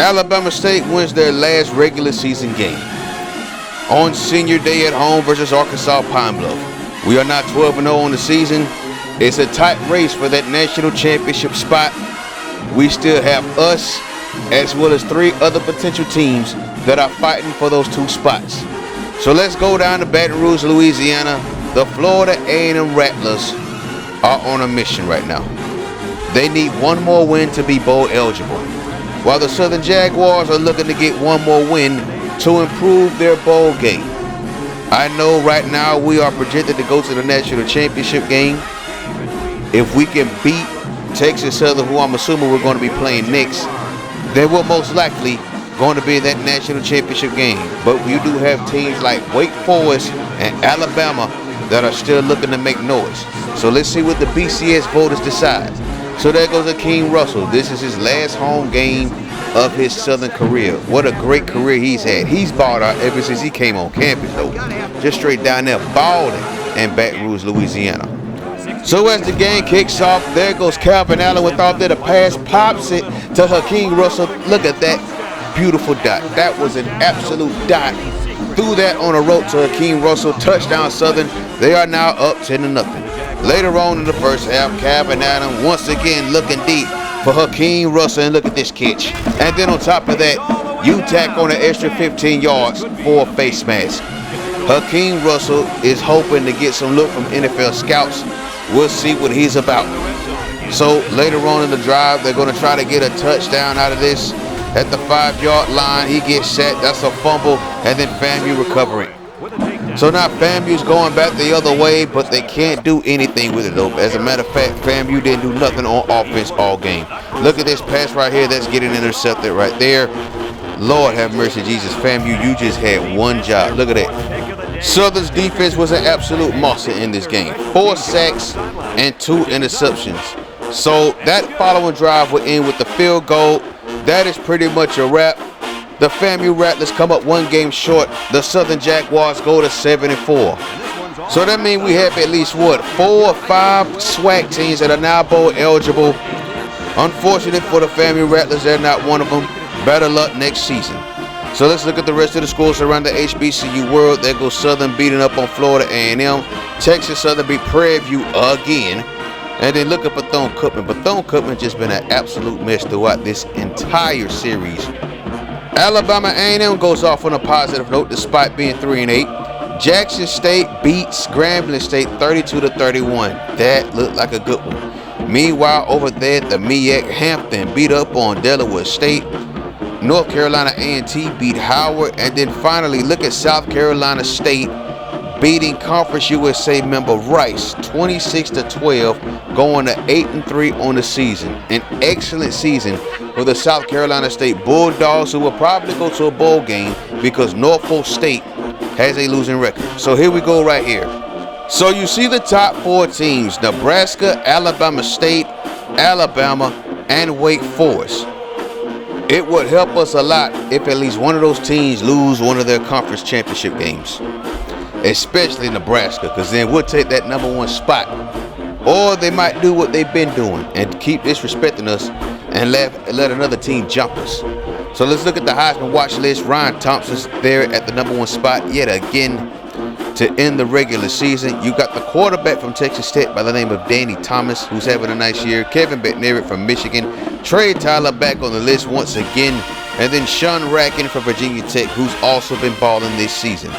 Alabama State wins their last regular season game on senior day at home versus Arkansas Pine Bluff. We are now 12-0 on the season. It's a tight race for that national championship spot. We still have us as well as 3 other potential teams that are fighting for those 2 spots. So let's go down to Baton Rouge, Louisiana. The Florida A&M Rattlers are on a mission right now. They need one more win to be bowl eligible, while the Southern Jaguars are looking to get one more win to improve their bowl game. I know right now we are projected to go to the national championship game. If we can beat Texas Southern, who I'm assuming we're going to be playing next, then we're most likely going to be in that national championship game. But we do have teams like Wake Forest and Alabama that are still looking to make noise. So let's see what the BCS voters decide. So there goes Akeem Russell. This is his last home game of his Southern career. What a great career he's had. He's balled out ever since he came on campus, though. Just straight down there balling in Baton Rouge, Louisiana. So as the game kicks off, there goes Calvin Allen with off there. The pass pops it to Akeem Russell. Look at that beautiful dot. That was an absolute dot. Threw that on a rope to Akeem Russell. Touchdown Southern. They are now up 10-0. Later on in the first half, Calvin Allen once again looking deep for Akeem Russell. And look at this catch. And then on top of that, you tack on an extra 15 yards for a face mask. Akeem Russell is hoping to get some look from NFL scouts. We'll see what he's about. So later on in the drive, they're going to try to get a touchdown out of this. At the 5-yard line, he gets set. That's a fumble, and then FAMU recovering. So now FAMU's going back the other way, but they can't do anything with it, though. As a matter of fact, FAMU didn't do nothing on offense all game. Look at this pass right here. That's getting intercepted right there. Lord have mercy, Jesus. FAMU, you just had one job. Look at that. Southern's defense was an absolute monster in this game. 4 sacks and 2 interceptions. So that following drive will end with the field goal. That is pretty much a wrap. The FAMU Rattlers come up 1 game short. The Southern Jaguars go to 7-4. So that means we have at least, 4 or 5 SWAC teams that are now bowl eligible. Unfortunate for the FAMU Rattlers, they're not one of them. Better luck next season. So let's look at the rest of the scores around the HBCU world. There goes Southern beating up on Florida A&M. Texas Southern beat Prairie View again. And then look at Bethune-Cookman. Bethune-Cookman just been an absolute mess throughout this entire series. Alabama A&M goes off on a positive note despite being 3-8. Jackson State beats Grambling State 32-31. That looked like a good one. Meanwhile, over there at the MEAC, Hampton beat up on Delaware State. North Carolina A&T beat Howard. And then finally, look at South Carolina State beating Conference USA member Rice 26-12, going to 8-3 on the season. An excellent season for the South Carolina State Bulldogs, who will probably go to a bowl game because Norfolk State has a losing record. So here we go right here. So you see the top 4 teams: Nebraska, Alabama State, Alabama, and Wake Forest. It would help us a lot if at least one of those teams lose one of their conference championship games, especially Nebraska, because then we'll take that number 1 spot. Or they might do what they've been doing and keep disrespecting us and let another team jump us. So let's look at the Heisman watch list. Ryan Thompson's there at the number 1 spot yet again to end the regular season. You got the quarterback from Texas Tech by the name of Danny Thomas, who's having a nice year. Kevin Bednarik from Michigan. Trey Tyler back on the list once again. And then Sean Rackin from Virginia Tech, who's also been balling this season.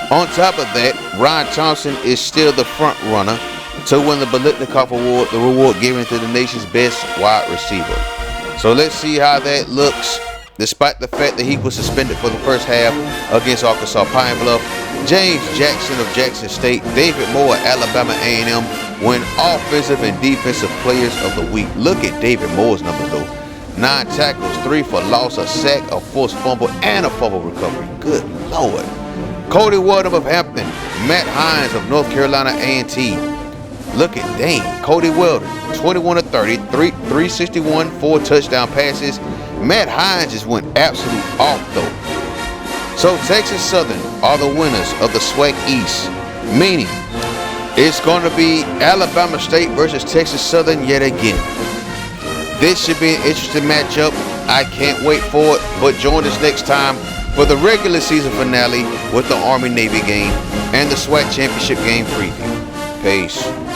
On top of that, Ryan Thompson is still the front runner to win the Biletnikoff Award, the reward given to the nation's best wide receiver. So let's see how that looks, despite the fact that he was suspended for the first half against Arkansas Pine Bluff. James Jackson of Jackson State, David Moore of Alabama A&M win Offensive and Defensive Players of the Week. Look at David Moore's numbers, though. 9 tackles, 3 for loss, a sack, a forced fumble, and a fumble recovery. Good Lord. Cody Wardham of Hampton, Matt Hines of North Carolina A&T. Look at Dane. Cody Weldon, 21-30, 361, 4 touchdown passes. Matt Hines just went absolute off, though. So Texas Southern are the winners of the SWAC East, meaning it's going to be Alabama State versus Texas Southern yet again. This should be an interesting matchup. I can't wait for it, but join us next time for the regular season finale with the Army-Navy game and the SWAT championship game preview. Peace.